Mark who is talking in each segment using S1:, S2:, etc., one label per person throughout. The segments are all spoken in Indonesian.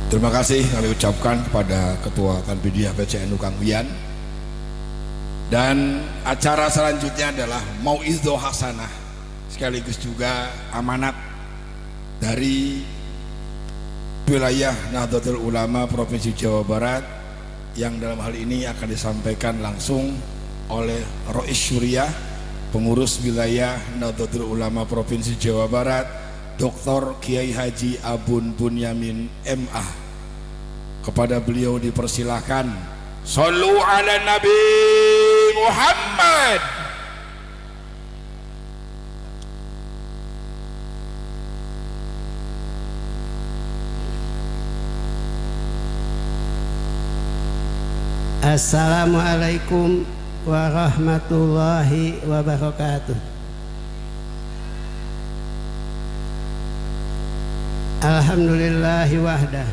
S1: Terima kasih kami ucapkan kepada Ketua Kanbidiyah PCNU Kang Uyan. Dan acara selanjutnya adalah Mau'izah Hasanah, sekaligus juga amanat dari wilayah Nahdlatul Ulama Provinsi Jawa Barat, yang dalam hal ini akan disampaikan langsung oleh Rois Syuriah, pengurus wilayah Nahdlatul Ulama Provinsi Jawa Barat, Dr. Kiai Haji Abun Bunyamin MA. Kepada beliau dipersilahkan. Shallu ala Nabi Muhammad.
S2: Assalamualaikum warahmatullahi wabarakatuh. Alhamdulillahi wahdah,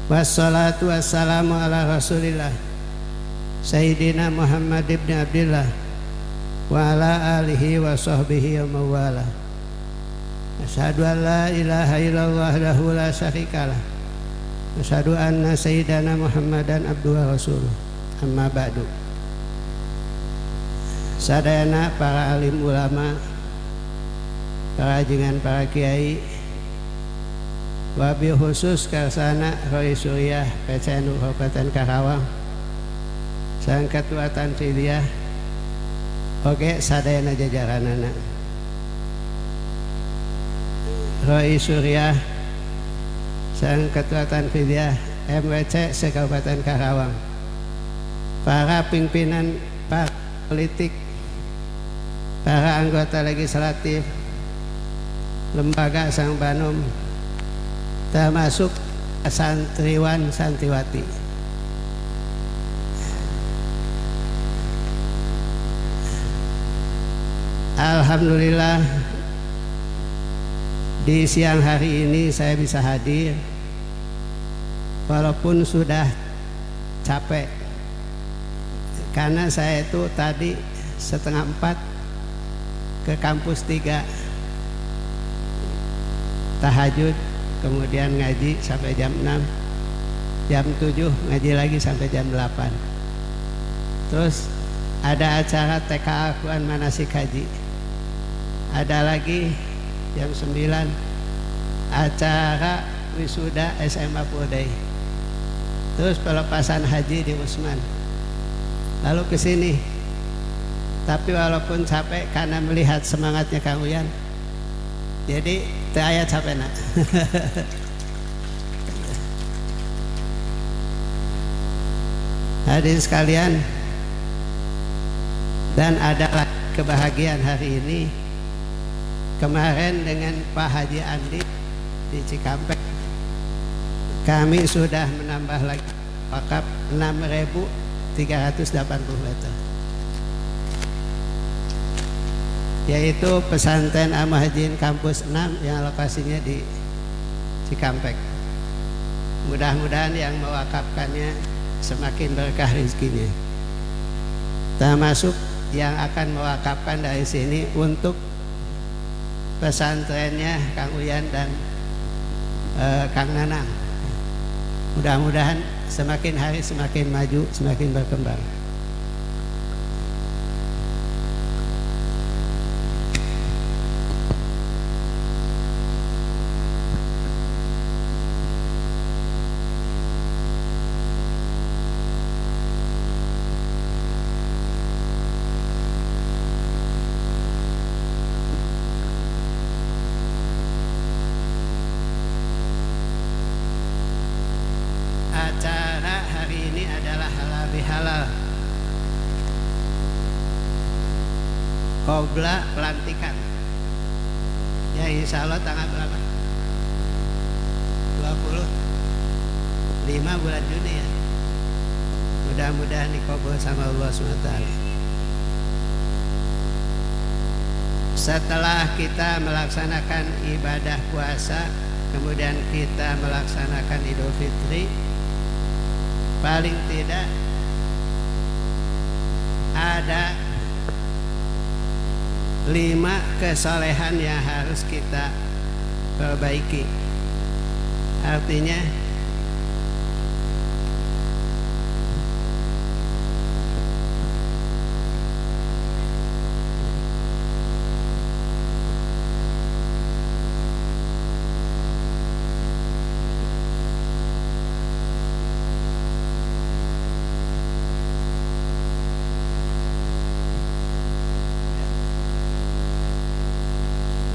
S2: wassalatu wassalamu ala rasulillah Sayyidina Muhammad ibn Abdillah wa ala alihi wa sahbihi wa mawala. Asyhadu an la ilaha illallah wahdahu la syarikalah, asyhadu anna sayyidana Muhammadan abduhu wa rasuluh. Amma ba'du. Sadayana para alim ulama, para ajengan, para kiai, wabil khusus karsana Rois Syuriah PCNU Kabupaten Karawang, sang ketua Tanfidiyah, oke sadayana jajaranana Rois Syuriah, sang ketua Tanfidiyah MWC se-Kabupaten Karawang, para pimpinan partai politik, para anggota legislatif lembaga Sang Banum, termasuk santriwan santriwati. Alhamdulillah di siang hari ini saya bisa hadir walaupun sudah capek, karena saya itu tadi 3:30 ke kampus 3 tahajud, kemudian ngaji sampai jam 6, jam 7 ngaji lagi sampai jam 8. Terus ada acara TK Al-Quran Manasik Haji, ada lagi jam 9 acara wisuda SMA Pudai, terus pelepasan haji di Usman, lalu ke sini. Tapi walaupun capek karena melihat semangatnya Kang Uyan, jadi saya capek nak. Hadirin sekalian, dan adalah kebahagiaan hari ini. Kemarin dengan Pak Haji Andi di Cikampek, kami sudah menambah lagi wakaf 6.380 meter, yaitu pesantren Al-Muhajirin kampus 6 yang lokasinya di Cikampek. Mudah-mudahan yang mewakafkannya semakin berkah rezekinya, termasuk yang akan mewakafkan dari sini untuk pesantrennya Kang Uyan dan Kang Nanang. Mudah-mudahan semakin hari semakin maju, semakin berkembang. Acara hari ini adalah halal bihalal, qobla pelantikan, ya insya Allah tanggal berapa? 25 bulan Juni ya. Mudah-mudahan dikabul sama Allah SWT. Setelah kita melaksanakan ibadah puasa, kemudian kita melaksanakan Idul Fitri, paling tidak ada 5 kesolehan yang harus kita perbaiki. Artinya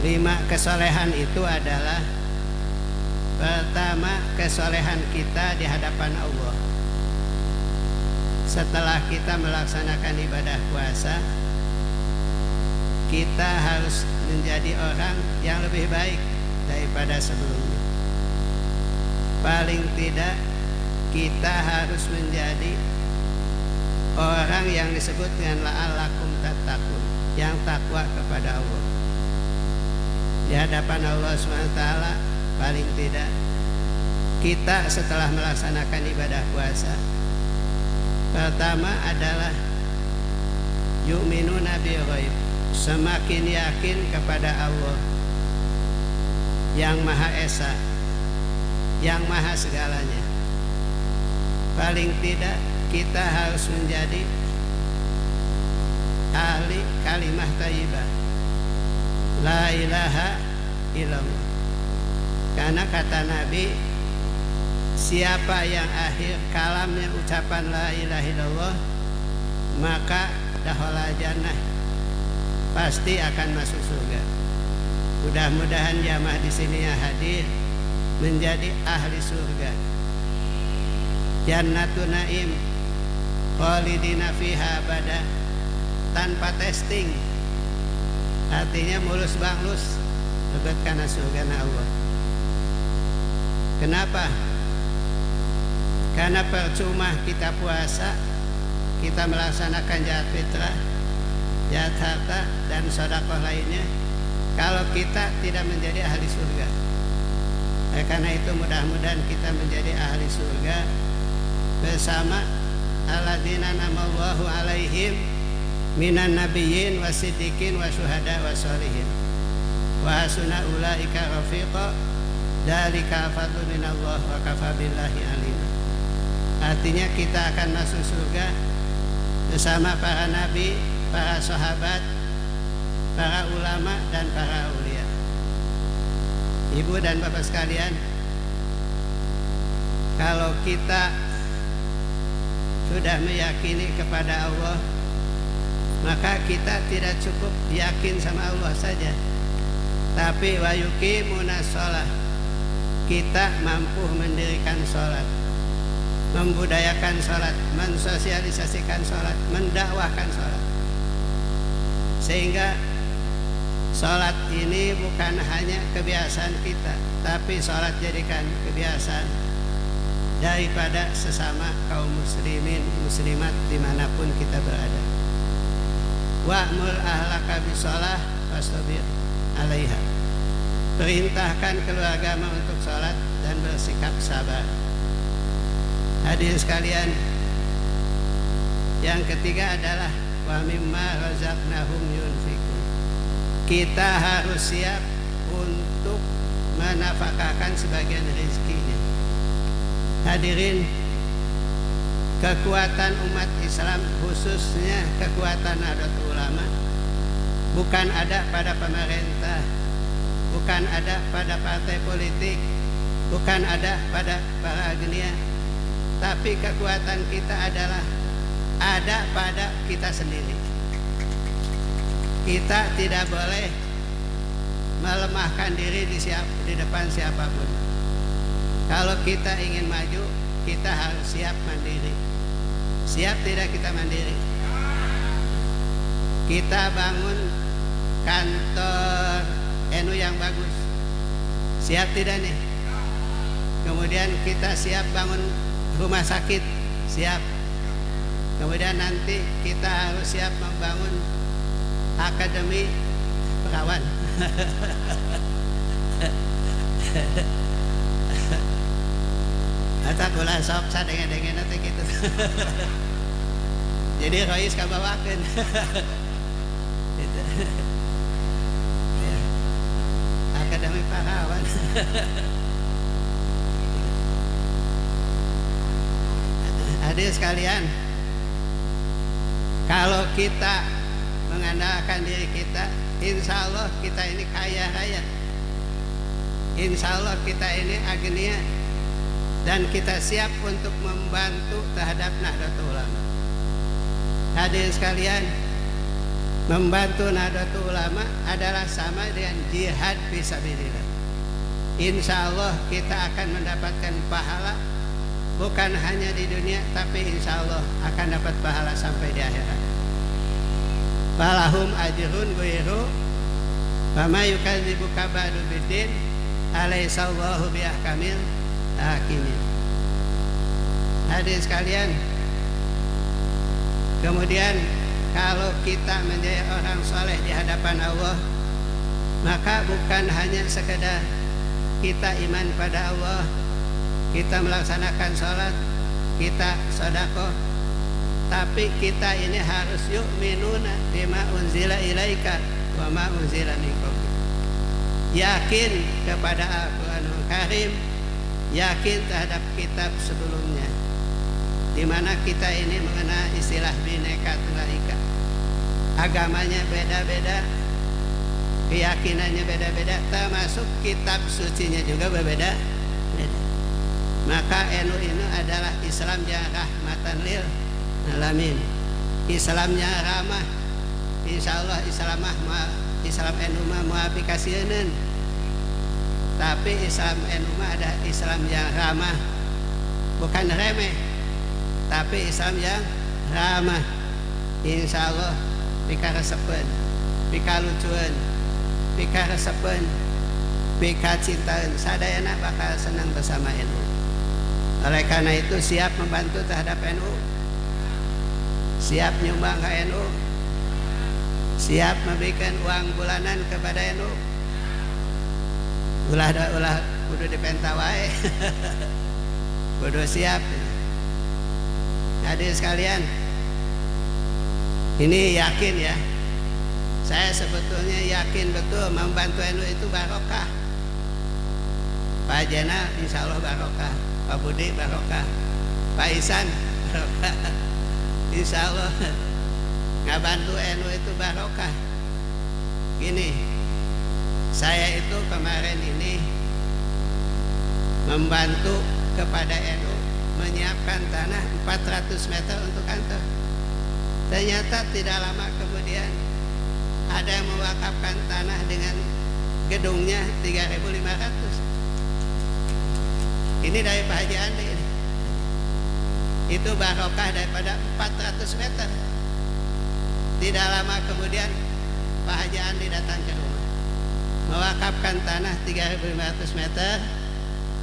S2: 5 kesolehan itu adalah: pertama, kesolehan kita di hadapan Allah. Setelah kita melaksanakan ibadah puasa, kita harus menjadi orang yang lebih baik daripada sebelumnya. Paling tidak kita harus menjadi orang yang disebut dengan la'allakum tattaqun, yang takwa kepada Allah. Di hadapan Allah SWT, paling tidak kita setelah melaksanakan ibadah puasa, pertama adalah yu'minuna bil ghaib, semakin yakin kepada Allah yang Maha Esa, yang Maha segalanya. Paling tidak kita harus menjadi ahli kalimah thayyibah, la ilaha illallah. Karena kata Nabi, siapa yang akhir kalamnya ucapan la ilaha illallah, maka dakhala jannah, pasti akan masuk surga. Mudah-mudahan jamaah di sini yang hadir menjadi ahli surga. Jannatun Naim khalidina fiha abada, tanpa testing. Artinya mulus banglus lebet karena surga Allah. Kenapa? Karena percuma kita puasa, kita melaksanakan zakat fitrah, zakat harta dan sedekah lainnya, kalau kita tidak menjadi ahli surga. Karena itu mudah-mudahan kita menjadi ahli surga bersama alladzina namallahu alaihim minan nabiyyin wasiddiqin wasyuhada wassolihin wa hasuna ulaika rafiqa dzalika fadlun minallah wa kafa billahi alim. Artinya kita akan masuk surga bersama para nabi, para sahabat, para ulama dan para aulia. Ibu dan bapak sekalian, kalau kita sudah meyakini kepada Allah, maka kita tidak cukup yakin sama Allah saja, tapi wa yuqimuna shalah, kita mampu mendirikan sholat, membudayakan sholat, mensosialisasikan sholat, mendakwahkan sholat, sehingga sholat ini bukan hanya kebiasaan kita, tapi sholat jadikan kebiasaan daripada sesama kaum muslimin muslimat dimanapun kita berada. Wa'mur ahlaka bisolah wastabir alaiha, perintahkan keluargamu untuk sholat dan bersikap sabar. Hadirin sekalian, yang ketiga adalah wa mimma razaqnahum yunfikun, kita harus siap untuk menafkahkan sebagian rezekinya. Hadirin, kekuatan umat Islam, khususnya kekuatan Nahdlatul Ulama, bukan ada pada pemerintah, bukan ada pada partai politik, bukan ada pada para agnia, tapi kekuatan kita adalah ada pada kita sendiri. Kita tidak boleh melemahkan diri di depan siapapun. Kalau kita ingin maju, kita harus siap mandiri. Siap tidak kita mandiri? Kita bangun kantor NU yang bagus, siap tidak nih? Kemudian kita siap bangun rumah sakit, siap. Kemudian nanti kita harus siap membangun akademi perawan. Atak ulah sok sadengen-dengen nanti gitu. Jadi Rois kabawakeun. Gitu. Ya. Akademi perawan. Hadirin sekalian, kalau kita mengandalkan diri kita, insya Allah kita ini kaya raya, insya Allah kita ini agnia, dan kita siap untuk membantu terhadap Nahdlatul Ulama. Hadirin sekalian, membantu Nahdlatul Ulama adalah sama dengan jihad fisabilillah. Insya Allah kita akan mendapatkan pahala bukan hanya di dunia, tapi insya Allah akan dapat pahala sampai di akhirat. Falahum ajrun ghairu fama yukadzibuka ba'du biddin alaihissallahu biahkamil hakimin. Hadirin sekalian, kemudian kalau kita menjadi orang soleh di hadapan Allah, maka bukan hanya sekedar kita iman pada Allah, kita melaksanakan sholat, kita sedekah, tapi kita ini harus yu'minuna bima unzila ilaika wa ma unzila min qablik. Yakin kepada Al-Qur'anul Karim, yakin terhadap kitab sebelumnya, di mana kita ini mengenal istilah Bhinneka Tunggal Ika. Agamanya beda-beda, keyakinannya beda-beda, termasuk kitab sucinya juga berbeda. Maka NU ini adalah Islam yang rahmatan lil alamin, Islamnya ramah. Insya Allah Islam NU mah mau aplikasikan, tapi Islam NU mah ada Islam yang ramah, bukan remeh, tapi Islam yang ramah. Insya Allah pika resepen, pika lucuan, pika resepen, pika cintaan, sadayana bakal senang bersama NU. Oleh karena itu siap membantu terhadap NU, siap nyumbang ke NU, siap memberikan uang bulanan kepada NU. Ulah kudu dipenta wae. Kudu siap. Hadirin sekalian, ini yakin ya, saya sebetulnya yakin betul membantu NU itu barokah. Pak Jenal insya Allah barokah, Pak Budi barokah, Pak Isan barokah, insya Allah ngabantu NU itu barokah. Gini, saya itu kemarin ini membantu kepada NU menyiapkan tanah 400 meter untuk kantor. Ternyata tidak lama kemudian ada yang mewakafkan tanah dengan gedungnya 3.500. Ini dari Pak Haji Andi ini. Itu barokah daripada 400 meter. Tidak lama kemudian Pak Haji Andi datang ke rumah, mewakafkan tanah 3.500 meter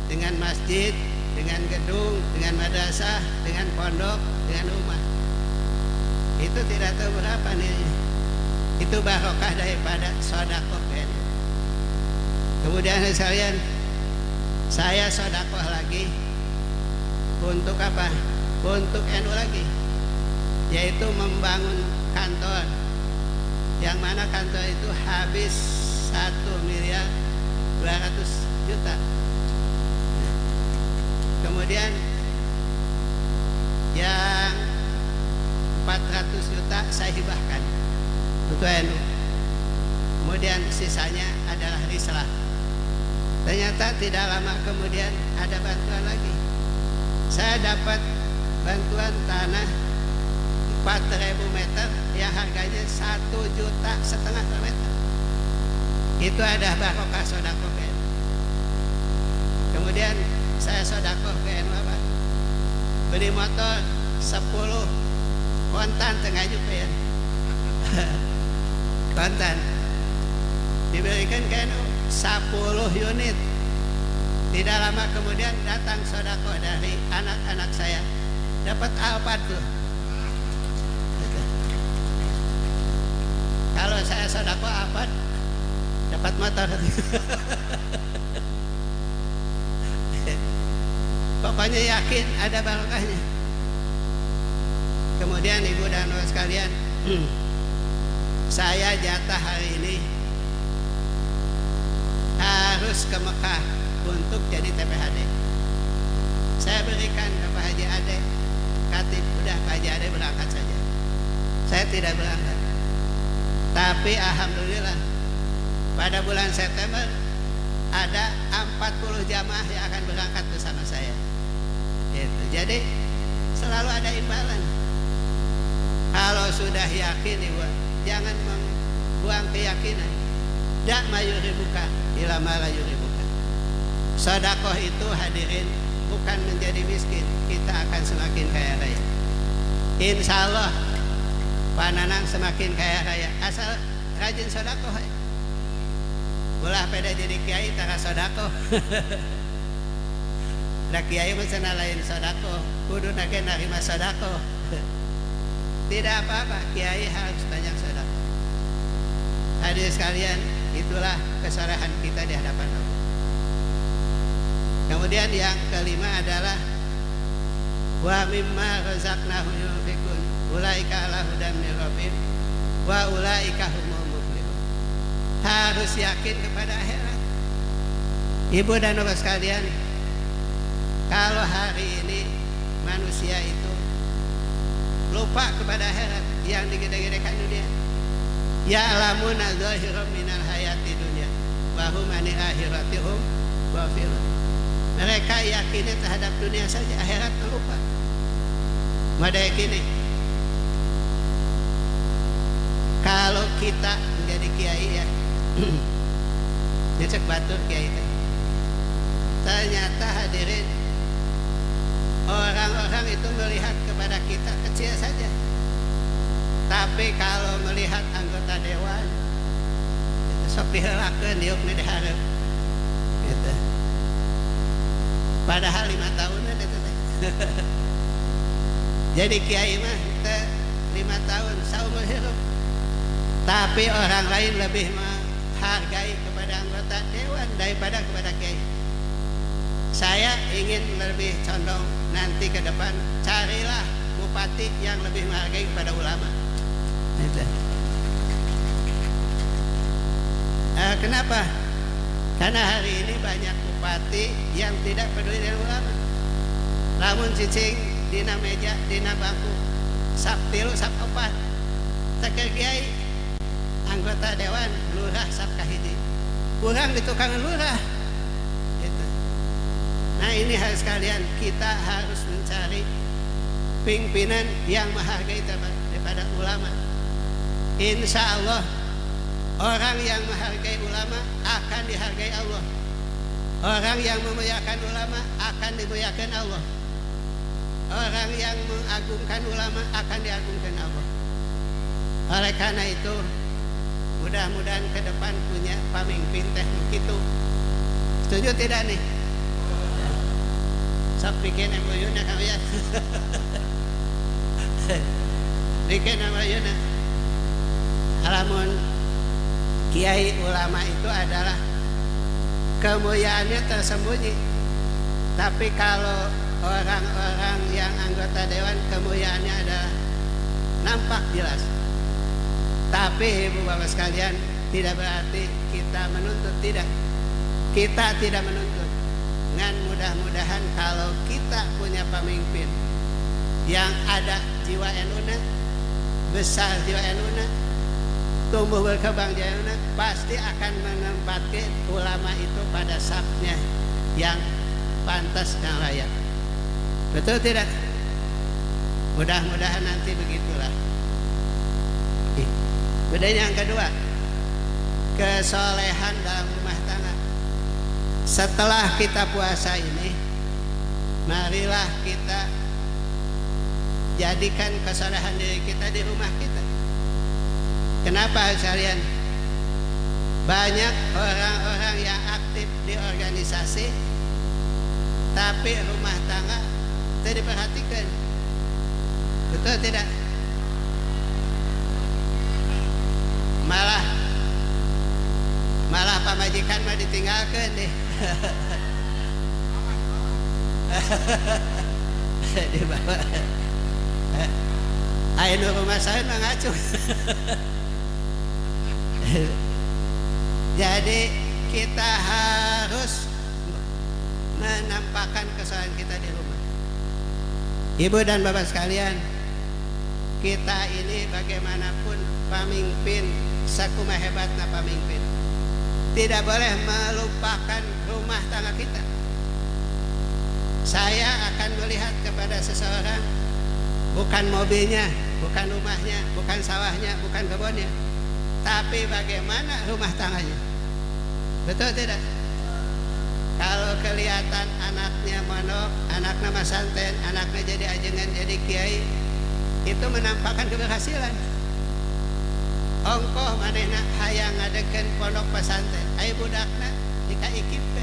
S2: dengan masjid, dengan gedung, dengan madrasah, dengan pondok, dengan rumah. Itu tidak tahu berapa nih. Itu barokah daripada sedekah. Kemudian sekalian, saya sedekah lagi untuk apa? Untuk NU lagi, yaitu membangun kantor, yang mana kantor itu habis 1.200.000.000. Kemudian yang 400 juta saya hibahkan untuk NU. Kemudian sisanya adalah rislah. Ternyata tidak lama kemudian ada bantuan lagi. Saya dapat bantuan tanah 4.000 meter yang harganya 1,5 juta per meter. Itu ada barokah sedekah ke NU. Kemudian saya sedekah ke NU apa? Beli motor 10 kontan tengah juta ya. Kontan diberikan ke NU 10 unit. Tidak lama kemudian datang sedekah dari anak-anak saya, dapat Alphard tuh. Kalau saya sedekah Alphard dapat motor. Pokoknya yakin ada barokahnya. Kemudian ibu dan bapak sekalian, saya jatah hari ini harus ke Mekah untuk jadi TPHD. Saya berikan ke Pak Haji Ade, Katib, udah Pak Haji Ade berangkat saja. Saya tidak berangkat. Tapi alhamdulillah pada bulan September ada 40 jamaah yang akan berangkat bersama saya. Gitu. Jadi selalu ada imbalan. Kalau sudah yakin ibu, jangan membuang keyakinan. Dak mayuribuka ila ma la yuribuka. Sedekah itu hadirin bukan menjadi miskin, kita akan semakin kaya raya. Insya Allah Pak Nanang semakin kaya raya asal rajin sedekah. Ulah pada jadi kiai tara sedekah. Da kiai mah cenah lain sedekah, kudu nage narima sedekah. Tidak apa-apa, kiai harus banyak sedekah. Hadirin sekalian, itulah kesalahan kita di hadapan Allah. Kemudian yang kelima adalah wa mimma razaqnahum yunfiqun ulaika ala hudan min rabbihim wa ulaika humul muflihun. Harus yakin kepada akhirat. Ibu dan bapak sekalian, kalau hari ini manusia itu lupa kepada akhirat, yang digede-gedekan dunia, ya'lamuna zahiran minal hayati dunya wa hum anil akhirati hum ghafilun. Mereka yakinnya terhadap dunia saja, akhirat lupa. Mada yakini kalau kita menjadi kiai ya, nyecek batur kiai teh. Ternyata hadirin, orang-orang itu melihat kepada kita kecil saja. Tapi kalau melihat anggota dewan, sok dihelakeun diuk di dihareup. Gitu. Padahal 5 tahun itu teh. Jadi kiai mah 5 tahun saumur hidup. Tapi orang lain lebih menghargai kepada anggota dewan daripada kepada kiai. Saya ingin lebih condong nanti ke depan, carilah bupati yang lebih menghargai kepada ulama. Kenapa? Karena hari ini banyak bupati yang tidak peduli dengan ulama. Lamun cicing dina meja, dina bangku, sab 3, sab 4, teu kiai, anggota dewan, lurah sab kahiji. Kurang di tukangan lurah. Gitu. Nah ini harus kalian, kita harus mencari pimpinan yang menghargai daripada ulama. Insya Allah orang yang menghargai ulama akan dihargai Allah. Orang yang memuliakan ulama akan dimuliakan Allah. Orang yang mengagungkan ulama akan diagungkan Allah. Oleh karena itu, mudah-mudahan ke depan punya pamimpin teh begitu. Setuju tidak nih? Sok bikin MOU-nya kamu ya. Bikin MOU-nya. Alamun kiai ulama itu adalah kemuliaannya tersembunyi. Tapi kalau orang-orang yang anggota dewan, kemuliaannya adalah nampak jelas. Tapi ibu bapak sekalian, tidak berarti kita menuntut, tidak. Kita tidak menuntut. Dengan mudah-mudahan kalau kita punya pemimpin yang ada jiwa NU-nya, besar jiwa NU-nya, tumbuh berkembang jayanya, pasti akan menempatkan ulama itu pada sapnya yang pantas dan layak. Betul tidak? Mudah-mudahan nanti begitulah. Kemudian yang kedua, kesolehan dalam rumah tangga. Setelah kita puasa ini, marilah kita jadikan kesolehan diri kita di rumah kita. Kenapa kalian? Banyak orang-orang yang aktif di organisasi, tapi rumah tangga tidak diperhatikan. Betul tidak? Malah pamajikan mah ditinggalkan deh. Dibawa. Ayo rumah saya mah ngaco. Jadi kita harus menampakkan kesalahan kita di rumah. Ibu dan bapak sekalian, kita ini bagaimanapun pemimpin, sakuma hebatna pemimpin, tidak boleh melupakan rumah tangga kita. Saya akan melihat kepada seseorang bukan mobilnya, bukan rumahnya, bukan sawahnya, bukan kebunnya, tapi bagaimana rumah tangganya. Betul tidak? Kalau kelihatan anaknya mondok, anaknya masanten, anaknya jadi ajengan, jadi kiai, itu menampakkan keberhasilan. Ongkoh manehna hayang ngadekeun pondok pesantren, aya budakna di KIKIP,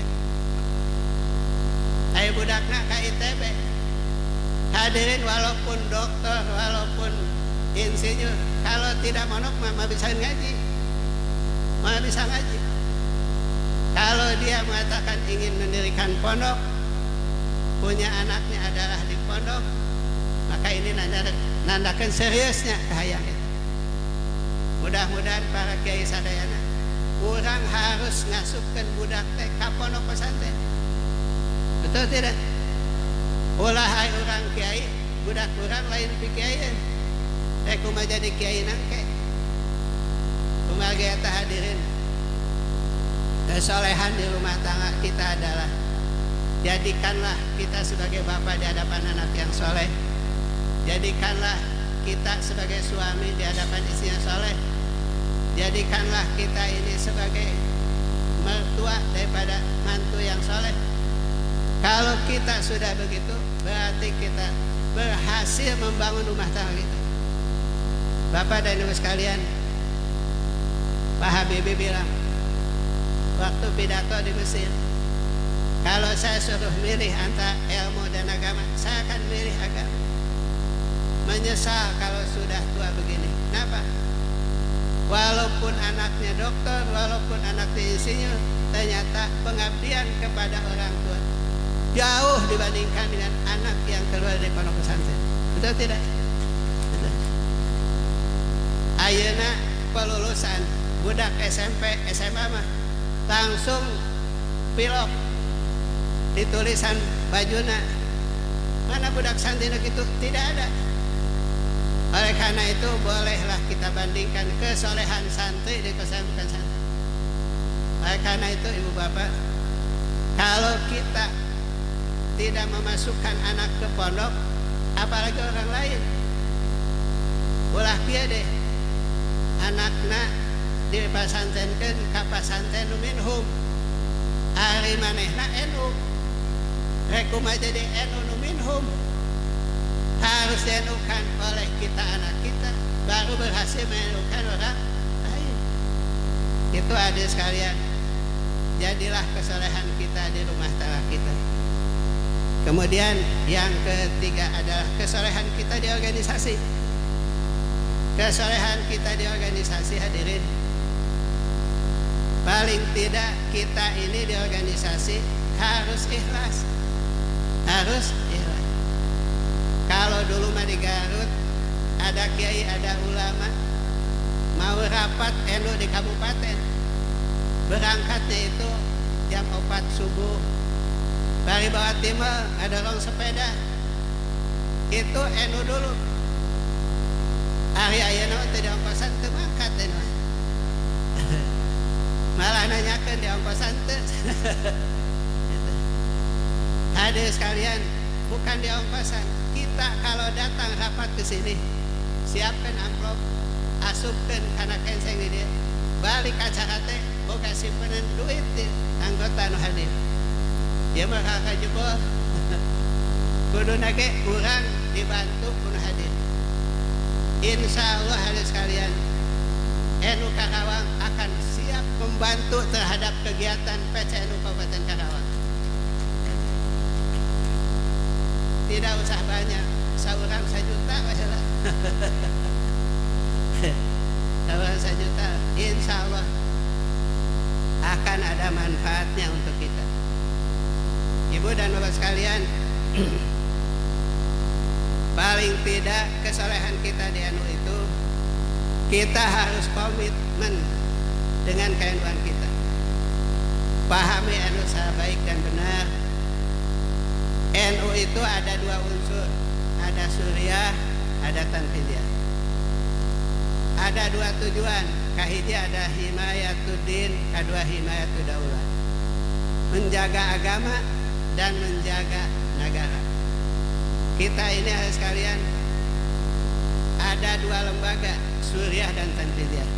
S2: aya budakna ka ITB. Hadirin, walaupun dokter, walaupun insinyur, kalau tidak mondok mah bisa ngaji, mah bisa ngaji. Kalau dia mengatakan ingin mendirikan pondok, punya anaknya adalah di pondok, maka ini nandakan seriusnya kahayang itu. Mudah-mudahan para kiai sadayana orang harus ngasupkan budak teh ka pondok pesantren. Betul tidak? Ulah hai orang kiai, budak urang lain pikiayeun. Kumaha jadi kiai nangke. Kumaha ge eta hadirin. Kesolehan di rumah tangga kita adalah jadikanlah kita sebagai bapak di hadapan anak yang soleh. Jadikanlah kita sebagai suami di hadapan istrinya soleh. Jadikanlah kita ini sebagai mertua daripada mantu yang soleh. Kalau kita sudah begitu, berarti kita berhasil membangun rumah tangga kita. Bapak dan Ibu sekalian, Pak Habibie bilang waktu pidato di Mesir, kalau saya suruh milih antara ilmu dan agama, saya akan milih agama. Menyesal kalau sudah tua begini. Kenapa? Walaupun anaknya dokter, walaupun anaknya insinyur, ternyata pengabdian kepada orang tua jauh dibandingkan dengan anak yang keluar dari pondok pesantren. Betul tidak? Betul. Ayeuna pelulusan budak SMP, SMA mah langsung pilok ditulisan bajuna. Mana budak santri gitu? Tidak ada. Oleh karena itu bolehlah kita bandingkan kesolehan santri dengan kesolehan santri. Oleh karena itu ibu bapak, kalau kita tidak memasukkan anak ke pondok, apalagi orang lain, ulah kieu deh anakna dipasantrenkeun ka pasantren nu minhum, ari manehna NU, rek kumaha jadi NU nu minhum. Harus dienukan oleh kita anak kita, baru berhasil menenukan orang lain. Itu adik sekalian, jadilah kesolehan kita di rumah tangga kita. Kemudian yang ketiga adalah kesolehan kita di organisasi. Kesolehan kita di organisasi hadirin, paling tidak kita ini di organisasi harus ikhlas. Harus ikhlas. Kalau dulu mah di Garut ada kiai, ada ulama mau rapat NU di kabupaten, berangkatnya itu jam 4 subuh, dari bawah timur ada rong sepeda, itu NU dulu. Ari ayeuna teh di ongkosan teu mangkat NU. Malah nanyakeun di ongkosan teu. Hadirin sekalian, bukan di ongkosan. Kita kalau datang rapat ke sini, siapkan amplop, asupkan karena kenseng di dia, balik acara teh, boga simpenan duit di anggota nu hadir. Dia mah kakak jebol, kudu nage kurang dibantu kudu hadir. Insya Allah hadirin sekalian, NU Karawang akan siap membantu terhadap kegiatan PCNU Kabupaten Karawang. Tidak usah banyak, seorang 1 juta masalah. Seorang 1 juta, insya Allah akan ada manfaatnya untuk kita. Ibu dan bapak sekalian, paling tidak kesolehan kita di NU itu, kita harus komitmen dengan keilmuan kita. Pahami NU secara baik dan benar. NU itu ada 2 unsur, ada Suriah, ada Tanfidiyah. Ada 2 tujuan, kahiji ada himayatuddin, kedua himayatud daulah. Menjaga agama dan menjaga negara. Kita ini sekalian ada dua lembaga, Suriah dan Tanfidiyah.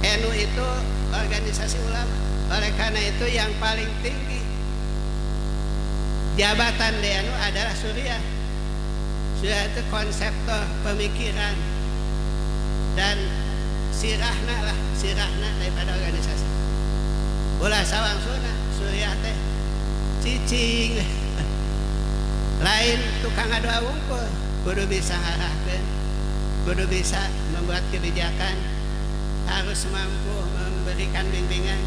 S2: NU itu organisasi ulama. Oleh karena itu yang paling tinggi jabatan di NU adalah Suriah. Suriah itu konseptor pemikiran dan sirahna daripada organisasi. Ulah sawang sunah Suriah teh cicing lain tukang adu wungkul, kudu bisa ngarahkeun, kudu bisa membuat kebijakan, harus mampu memberikan bimbingan,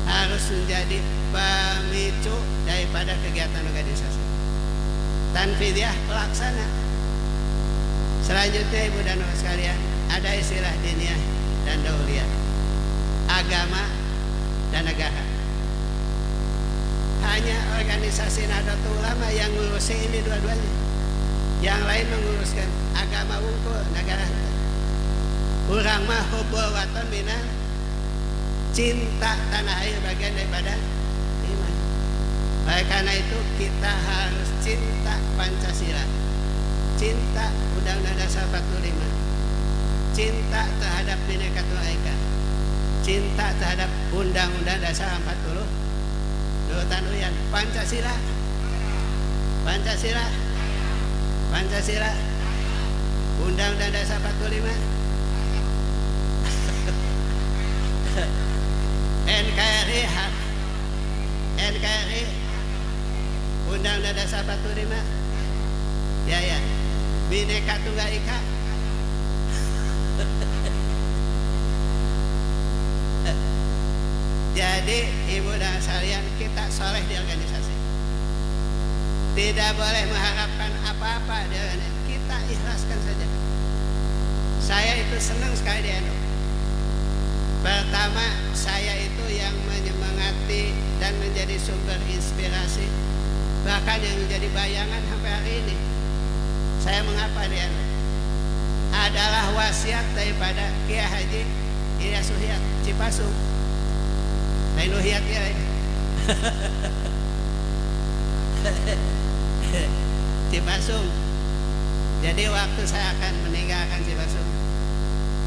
S2: harus menjadi pemicu daripada kegiatan organisasi. Tanfidiyah pelaksana. Selanjutnya ibu dan bapak sekalian, ada istilah diniyah dan dauliyah, agama dan negara. Hanya organisasi Nahdlatul Ulama yang ngurusin ini dua-duanya. Yang lain menguruskan agama wungkul, negara. Urang mah hubbul waton minal, cinta tanah air bagian daripada iman. Oleh karena itu kita harus cinta Pancasila, cinta Undang-Undang Dasar 45, cinta terhadap Bhinneka Tunggal Ika, cinta terhadap Undang-Undang Dasar 40. Nurutan Uyan, Pancasila, Pancasila, Pancasila, Undang-Undang Dasar 45, NKRI, NKRI, Undang-Undang Dasar 45, ya, Bhinneka Tunggal Ika. Jadi ibu dan sekalian, kita soleh di organisasi. Tidak boleh mengharapkan apa-apa di organisasi. Kita ikhlaskan saja. Saya itu senang sekali di NU. Pertama, saya itu yang menyemangati dan menjadi sumber inspirasi, bahkan yang menjadi bayangan sampai hari ini. Saya mengapa di NU adalah wasiat daripada Kiai Haji Ilyas Suhiyat Cipasung. Lain Luhiyat ya. Cipasung. Jadi waktu saya akan meninggalkan Cipasung,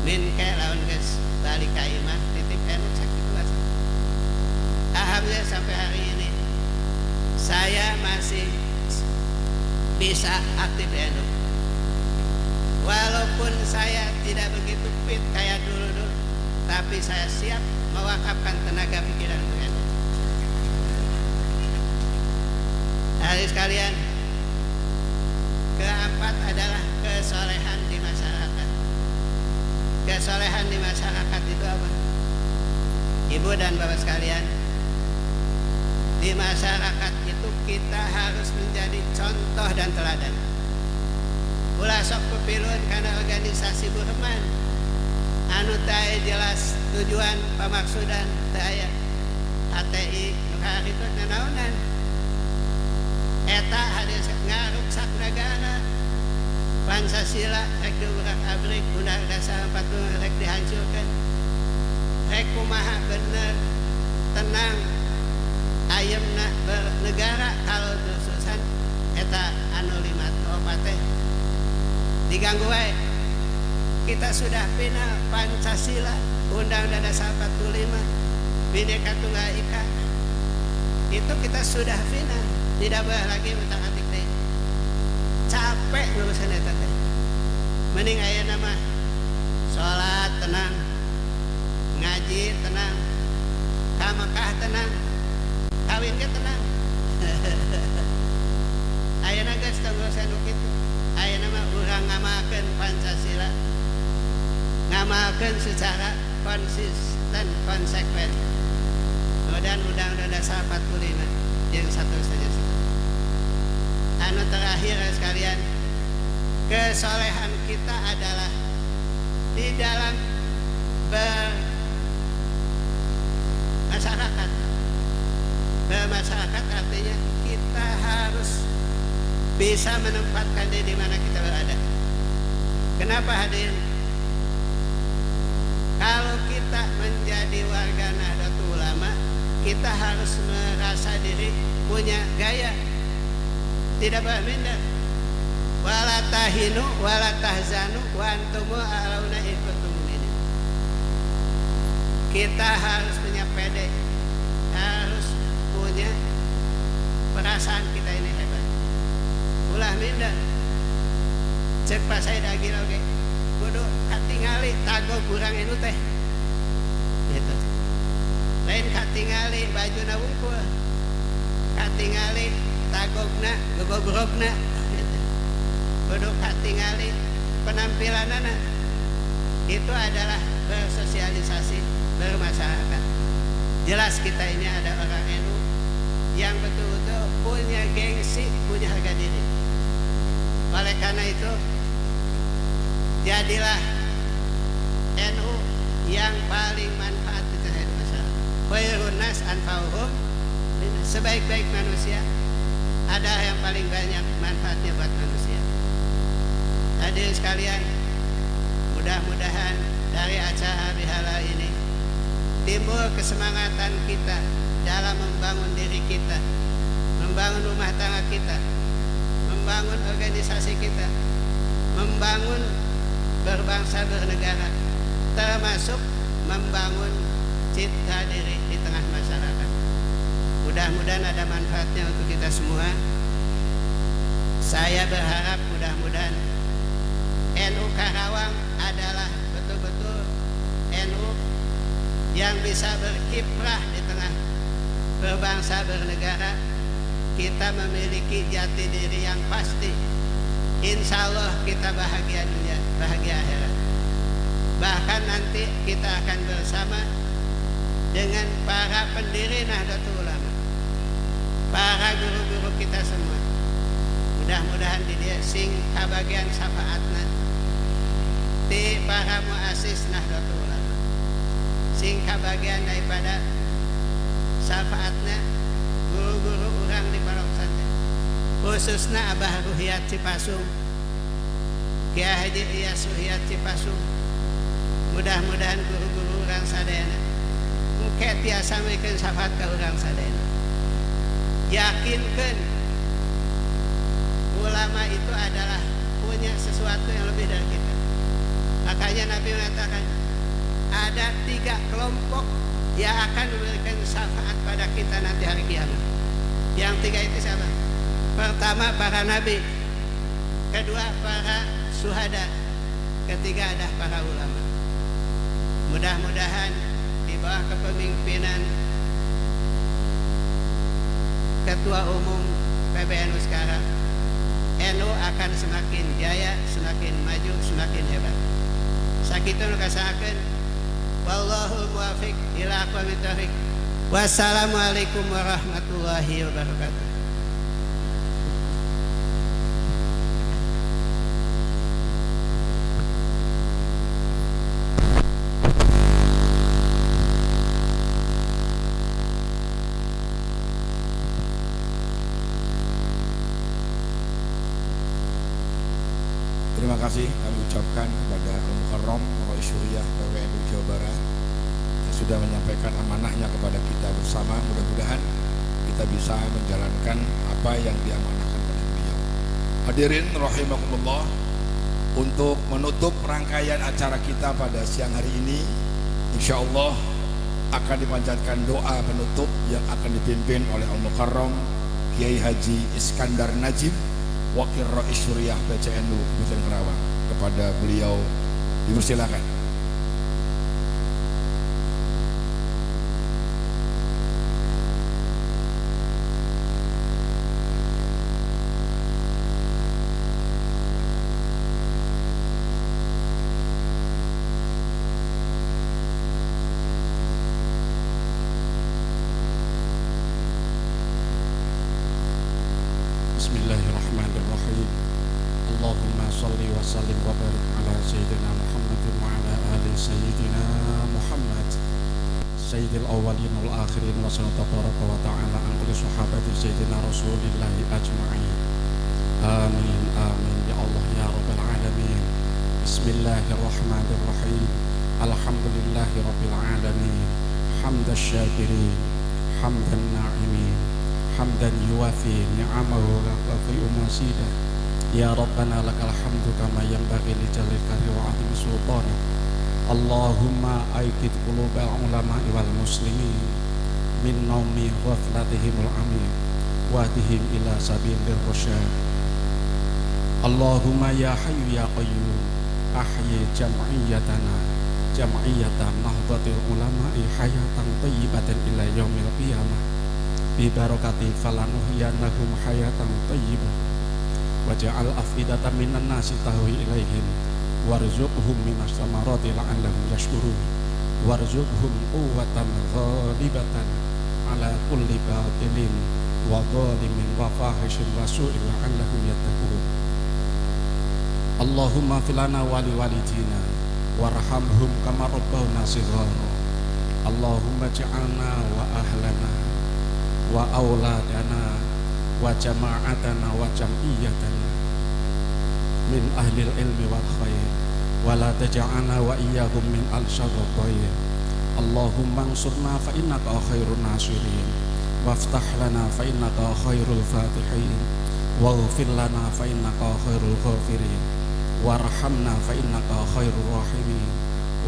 S2: min ke lawan guys balik ke imah titip NU sakit luas. Alhamdulillah sampai hari ini saya masih bisa aktif di NU. Walaupun saya tidak begitu fit kayak dulu, tapi saya siap mewakafkan tenaga pikiran untuk NU. Hari sekalian, keempat adalah kesolehan di masyarakat. Kesolehan di masyarakat itu apa? Ibu dan bapak sekalian, di masyarakat itu kita harus menjadi contoh dan teladan. Ulah sok pepilun karena organisasi Burman anu teu jelas tujuan pamaksudan teu aya HTI nu itu nanaonan eta hades ngaruksak negara. Pancasila rek diurak abrik, Undang Dasar 45 rek dihancurkan. Rek kumaha bener tenang ayeuna bernegara kalau dususan eta anu 5 teh diganggu wae. Kita sudah final Pancasila, Undang-Undang Dasar 45, Bhinneka Tunggal Ika. Itu kita sudah final, tidak boleh lagi utak-atik teh. Capek ngurusan eta teh. Mending ayeuna mah salat tenang, ngaji tenang, ka Mekah tenang, kawin ge tenang. Ayeuna geus teu ngurusan nu kitu. Ayeuna mah urang ngamalkeun Pancasila, ngamalkeun secara konsisten, konsekuen. Dan Undang-Undang Dasar 45 yang satu saja. Anu terakhir sekalian, kesolehan kita adalah di dalam bermasyarakat. Bermasyarakat artinya kita harus bisa menempatkan diri di mana kita berada. Kenapa hadirin? Kalau kita menjadi warga Nahdlatul Ulama, kita harus merasa diri punya gaya, tidak boleh minder. wala tahinu wala tahzanu wa antumul a'launa in kuntum mu'minin. Kita harus punya pede, harus punya perasaan kita ini hebat. Ulah minda cek pas saya dagil oge kudu katingali tagog kurang anu teh gitu. Lain katingali bajuna wungkul, katingali tagogna gogogrogna gitu. Kudu katingali penampilanana. Itu adalah bersosialisasi, bermasyarakat. Jelas kita ini ada orang NU yang betul-betul punya gengsi, punya harga diri. Oleh karena itu, jadilah NU yang paling manfaat di tengah masyarakat. Khairun nas anfa'uhum, sebaik-baik manusia ada yang paling banyak manfaatnya buat manusia. Hadirin sekalian, mudah-mudahan dari acara bihala ini timbul kesemangatan kita dalam membangun diri kita, membangun rumah tangga kita, membangun organisasi kita, membangun berbangsa bernegara, termasuk membangun citra diri di tengah masyarakat. Mudah-mudahan ada manfaatnya untuk kita semua. Saya berharap mudah-mudahan NU Karawang adalah betul-betul NU yang bisa berkiprah di tengah berbangsa bernegara. Kita memiliki jati diri yang pasti. Insya Allah kita bahagia dunia, bahagia akhirat. Bahkan nanti kita akan bersama dengan para pendiri Nahdlatul Ulama, para guru-guru kita semua. Mudah-mudahan di dia sing kabagian syafaatna di para muassis Nahdlatul Ulama, sing kabagian daripada syafaatna guru-guru orang di pondok pesantren, khususnya Abah Ruhiyat Cipasung, Kiai Haji Iyas Ruhiyat Cipasung. Mudah-mudahan guru-guru orang sadayana engke tiasa mikeun syafaat ka urang sadayana. Yakinkan ulama itu adalah punya sesuatu yang lebih dari kita. Makanya Nabi mengatakan ada 3 kelompok yang akan memberikan syafaat pada kita nanti hari kiamat. Yang 3 itu siapa? Pertama para nabi, kedua para syuhada, ketiga ada para ulama. Mudah-mudahan di bawah kepemimpinan Ketua Umum PBNU sekarang, NU akan semakin jaya, semakin maju, semakin hebat. Sakitu nu kasahakeun, wallahul muwaffiq ila aqwamit thoriq. Wassalamualaikum warahmatullahi wabarakatuh.
S1: Terima kasih kami ucapkan kepada Al-Mukarram Rais Syuriah PWNU Jawa Barat yang sudah menyampaikan amanahnya kepada kita bersama. Mudah-mudahan kita bisa menjalankan apa yang diamanahkan pada beliau. Hadirin rahimakumullah, untuk menutup rangkaian acara kita pada siang hari ini, insya Allah akan dipanjatkan doa penutup yang akan dipimpin oleh Al-Mukarram Kiai Haji Iskandar Najib, Wakil Rais Syuriah PCNU Kabupaten Karawang. Kepada beliau dipersilakan.
S3: Bismillahirrahmanirrahim. Allahumma salli wa sallim wa barik ala Sayyidina Muhammadin wa ala ali Sayyidina Muhammad Sayyidil awwalin wal akhirin wa sallallahu tabaraka wa ta'ala an kulli sahabati Sayyidina Rasulillahi ajma'in. Amin, amin ya Allah ya Rabbal alamin. Bismillahirrahmanirrahim. Alhamdulillahi Rabbil alamin. Hamdan syakirin, hamdan na'imin, hamdan yuwafi ni'amahu wa yafi'u masidah. Ya Rabbana lakal hamdu kama yanbaghi li jalil karri wa azimi sultanik. Allahumma aidid qulubal ulama'i wal muslimin min naumi ghaflatihimul amin wahdihim ila sabilir rasyad. Allahumma ya hayyu ya qayyum ahyi jam'iyyatana jam'iyyatan nahdlatul ulama'i hayatan thayyibatan ila yaumil qiyamah bi barakati falanuhyanahum hayatan thayyibah waj'al afidatan minan nasi tahwi ilaihim warzuqhum minas samarati la'allahum yashkurun warzuqhum quwwatan ghalibatan ala kulli batilin wa zalimin wa fahishin wa su'il la'allahum yattaqun. Allahumma filana wali walidina warhamhum kama rabbawna shighara. Allahumma ja'alna wa ahlana wa auladana wa jama'atana wa jam'iyyatana min ahlil ilmi wal khair wa la taj'alna wa iyyahum min al-syarri dhair. Allahumma ansurna fa innaka khairun nasirin waftah lana fa innaka khairul fatihin waghfir lana fa innaka khairul ghafirin warhamna fa innaka khairur rahimin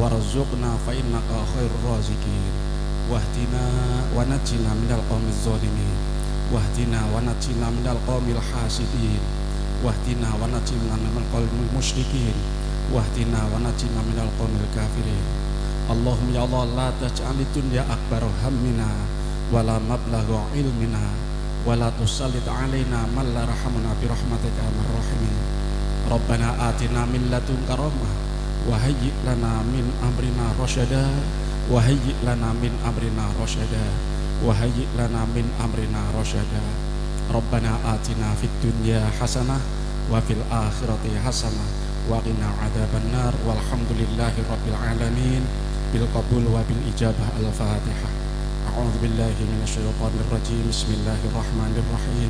S3: warzuqna fa innaka khairur raziqin wahdina wa najjina minal qaumiz zalimin wahdina wa najjina minal qaumil hasidin wahdina wa najjina minal qaumil musyrikin wahdina wa najjina minal qaumil kafirin. Allahumma ya Allah la taj'alid dunya akbar hammina wala mablagha ilmina wala tusallit alaina man la rahamna bi rahmatika arhamar rahimin. Rabbana atina min ladunka rahmah wa hayyi lana min amrina rasyada wa hayyi lana min amrina rasyada wa hayyi lana min amrina rasyada. Rabbana atina fid dunya hasanah wa fil akhirati hasanah wa qina adzabannar walhamdulillahi rabbil alamin bil qabul wa bil ijabah. Al-Fatihah. A'udzu billahi minasyaitonir rajim. Bismillahirrahmanirrahim.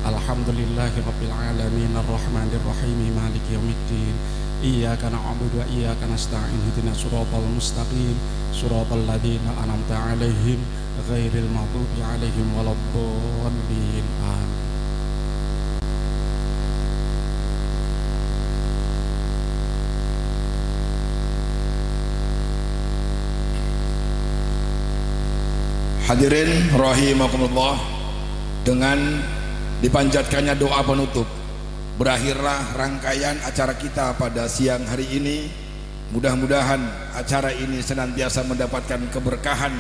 S3: Alhamdulillahi rabbil alamin arrahmanir rahim maliki yaumiddin. Iyyaka na'budu wa iyyaka nasta'in ihdinas siratal mustaqim siratal ladzina an'amta 'alaihim ghairil maghdubi 'alaihim waladdallin. Amin.
S1: Hadirin rahimakumullah, dengan dipanjatkannya doa penutup berakhirlah rangkaian acara kita pada siang hari ini. Mudah-mudahan acara ini senantiasa mendapatkan keberkahan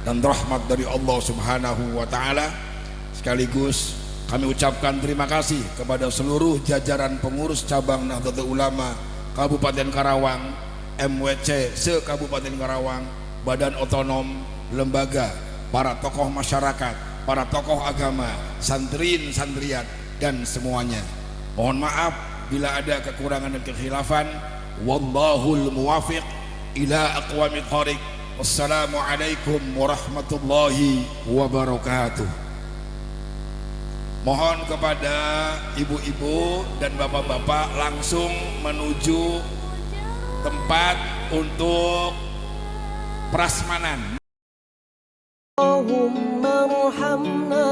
S1: dan rahmat dari Allah Subhanahu wa taala. Sekaligus kami ucapkan terima kasih kepada seluruh jajaran pengurus cabang Nahdlatul Ulama Kabupaten Karawang, MWC se-Kabupaten Karawang, badan otonom, lembaga, para tokoh masyarakat, para tokoh agama, santrin, santriat, dan semuanya. Mohon maaf bila ada kekurangan dan kekhilafan. Wallahul muwafiq ila aqwamit thoriq. Wassalamualaikum warahmatullahi wabarakatuh. Mohon kepada ibu-ibu dan bapak-bapak langsung menuju tempat untuk prasmanan.
S4: اللهم ارحمنا